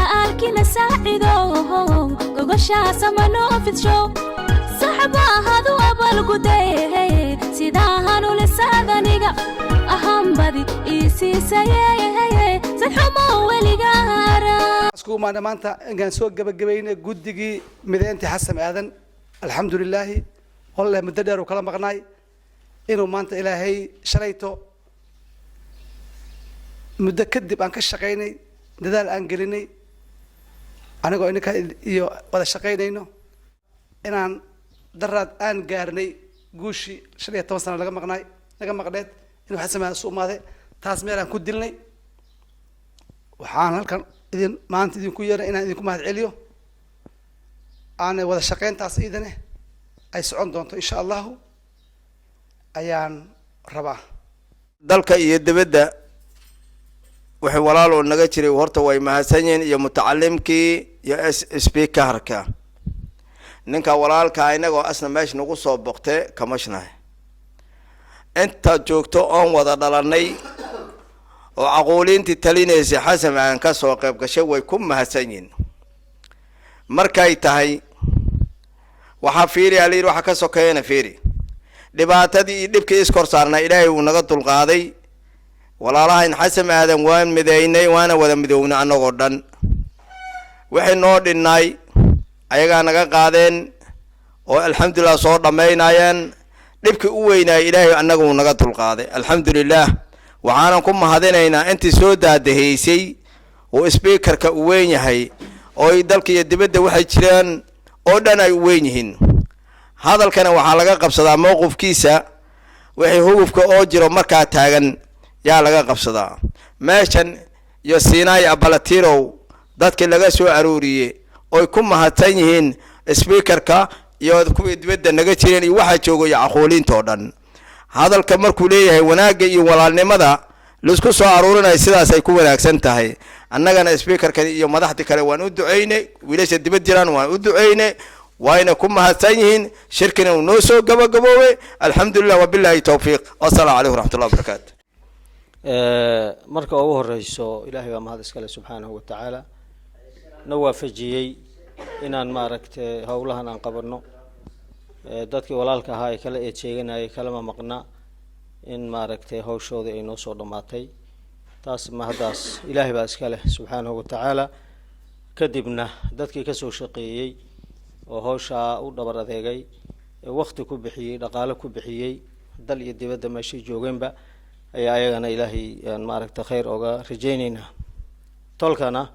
سألكنا ساعدو قوشا سمنو فتشو صحبا هذا أبل قدي سيداهانو لسادنيقا أهم بدي إيسي سيئي سيحمو وليقارا اسكو ما دمانتا إنكان سوق قبقبين قدقي مدينتي حسم آذن الحمد لله والله مددر وكلام مغناي إنو مانتا إلهي شريتو مدكدب أنك الشقيني ددال أنقليني أنا قو إنك إيو وذا الشقينينو إنان دراد آن قارني قوشي شريط توصلنا لغا مغناي لغا مغنيت إنو حسم هذا السوق ماذا تاسمير أن كدلني وحان هالكان إذن ما أنت إذن كويرا إنا إذن كمهد عليو أنا وذا الشقين تاس إذنه أي سعون دونتو إن شاء الله أيان رباه dalka iyo dibadda waxay walaalo naga jiray horta way mahadsanyiin iyo mutacallimkii iyo speakerka ninka walaalka inagoo asna meesh nagu soo boqtay kamashnahay inta joogto on wada dhalanay oo aqoolintii talinaysa xasan aan ka soo qayb gashay way ku mahadsanyiin markay tahay waxa fiiri ali waxa ka sokeeyna fiiri dhibaatadii dhibkii iskor saarnaa ilaahay uu naga dulqaaday walaalahayn xasan aadan waan midaynay waana wada midownaa anagoo dhan wixii noo dhinay ayaga naga qaadeen oo alxamdulillah soo dhameynayaan dhibkii u weynay ilaahay anagu naga dulqaaday alxamdulillah waxaan ku mahadinaynaa intii soo daadaheysay oo speakerka u weyn yahay oo dalka iyo dibadda waxay jiraan oo dhan ay weyn yihiin hadalkana waxa laga qabsadaa mowqifkiisa wixii hubka oo jiro marka taagan yaa laga qabsadaa meeshan iyo Sinai Abalatiro dadkii laga soo arooriyay oo ku mahadsan yihiin speakerka iyo kuwii dibadda naga jireen iyo waxa joogo iyo aqoolinta dhan hadalka markuu leeyahay wanaaga iyo walaalnimada lisku soo aroorinay sidaas ay ku wanaagsan tahay annagana speakerka iyo madaxda kale waan u duceynay wiilasha dibadda jiraan waan u duceynay وأنا كم هاتين شركنا ونوسو قبوي الحمد لله وبالله توفيق والسلام عليكم ورحمة الله وبركاته. مركا أوه الرئيس إلهي وما هذا سكاله سبحانه وتعالى نوافجي إن ما ركت هؤلاء عن قبرنا دتك ولالك هاي كلا إتشيجنا هاي كلام مقنع إن ما ركت هو شو ذي نوسو ضماتي تاس ما هذا إلهي بأسكاله سبحانه وتعالى كدبنا دتك كسو شقيي وهوشا ودبر ذيجي وقت كبحيي دقالة كبحيي دل يدي بده ماشي جوجنبا أي أنا إلهي يعني ما ركت خير أوجا رجينينا طلقنا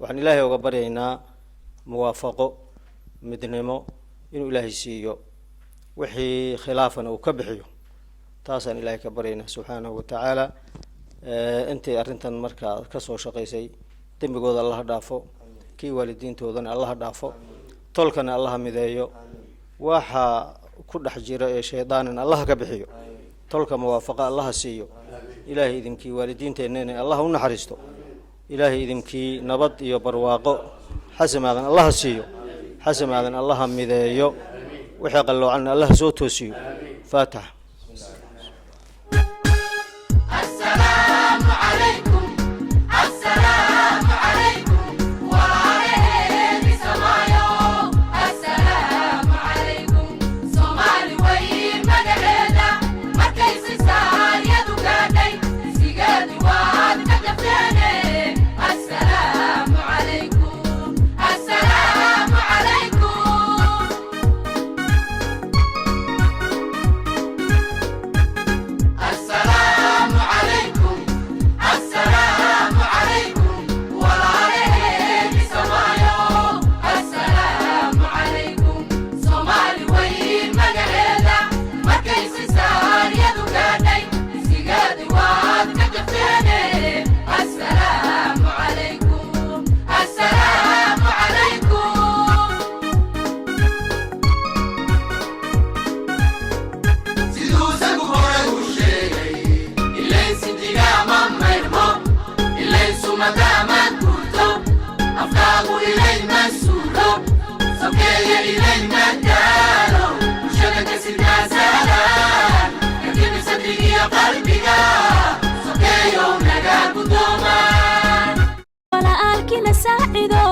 وعن إلهي أوجا برينا موافقة مدنمو إنه إلهي سيو وحي خلافنا وكبحيو تاسن إلهي كبرينا سبحانه وتعالى أنت أرنتن مركا كسو شقيسي تم بقول الله دافو كي والدين تودن الله دافو طلقنا الله مذيو وحا كل حجيرة شيطان الله كبحيو طلق موافقة الله سيو إلهي إذنكي والدين تنين الله ونحرستو إلهي إذنكي نبض يبرواقو حسم هذا الله سيو حسم هذا الله مذيو وحق الله عنا الله زوتو سيو فاتح السلام عليكم السلام عليكم وعليه سمايو السلام عليكم صومالي وي مدحيدا مركي سيسار يدو قادي سيقادي واد كجفتاني السلام عليكم السلام عليكم walaalkiina saacido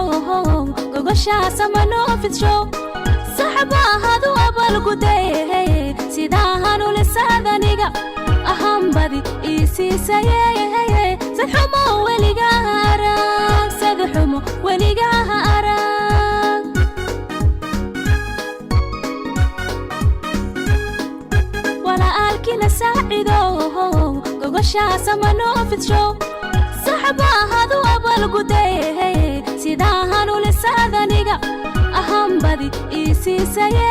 gogoshaasa manoofidsho saxba hadu abalgudaye sidahanu lisaadaniga ahambadi isiisaye sadxumo weliga arag sadxumo weliga arag walaalkiina saacido gogoshaasa manoofidsho saxba hadu abalgudaye sidahanu lisaadaniga ahambadi isiisaye